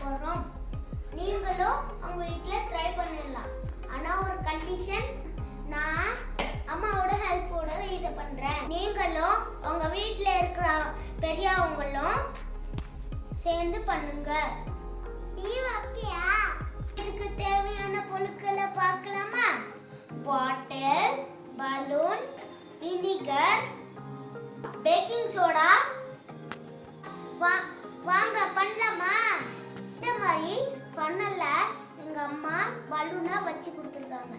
போறோம். நீங்களும் உங்க வீட்ல ட்ரை பண்ணலாம். ஆனா ஒரு கண்டிஷன், நான் அம்மாவோட ஹெல்ப்போட இதை பண்றேன். நீங்களும் உங்க வீட்ல இருக்கிற பெரியவங்களும் சேர்ந்து பண்ணுங்க. நீ ஓகேயா? இதுக்கு தேவையான பொருட்களை பார்க்கலாமா? பாட்டில், பலூன், வினிகர், பேக்கிங் சோடா. வாங்க பண்ணலாமா? இந்த மாதிரி பண்ணல எங்க அம்மா பலூனா வச்சு கொடுத்துருக்காங்க.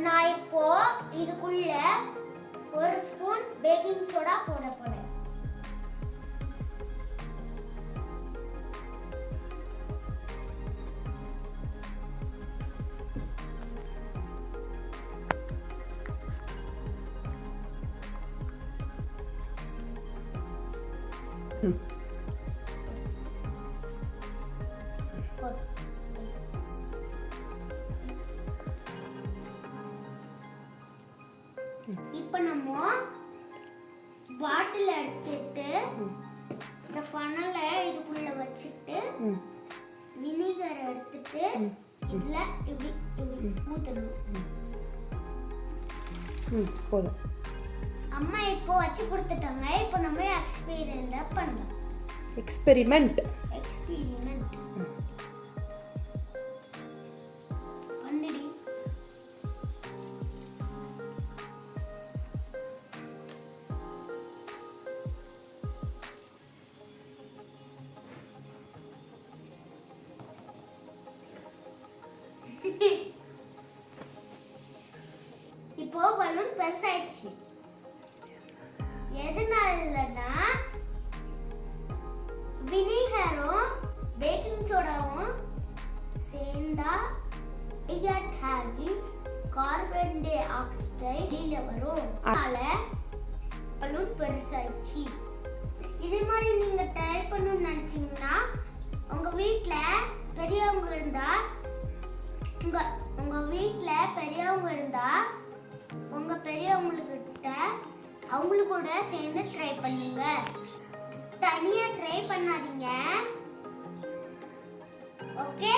நான் இப்போ இதுக்குள்ள ஒரு ஸ்பூன் பேக்கிங் சோடா போட போறேன். இப்ப நம்ம பாட்டில் எடுத்துட்டு இந்த ஃபனலை இதுக்குள்ள வச்சுட்டு வினிகர் எடுத்துட்டு இதுல இப்படி ஊத்தணும். போதும். அம்மா இப்போ வச்சு கொடுத்துட்டாங்க. இப்போ நம்ம எக்ஸ்பெரிமெண்ட் பண்ணலாம். எக்ஸ்பெரிமெண்ட் பண்ணுடி. இப்போ பலூன் பெருசாயிடுச்சு. எதனாலனா வினிகரும் பேக்கிங் சோடாவும் சேர்ந்தா ரியாக்ட் ஆகி கார்பன் டை ஆக்சைடு வெளியில வரும். அதனால பலூன் பெருசாயிடுச்சு. இதே மாதிரி நீங்க ட்ரை பண்ணணும்னு நினைச்சீங்கன்னா உங்க வீட்ல பெரியவங்க இருந்தா உங்க பெரியவங்ககிட்ட அவங்களு கூட சேர்ந்து ட்ரை பண்ணுங்க. தனியா ட்ரை பண்ணாதீங்க. ஓகே?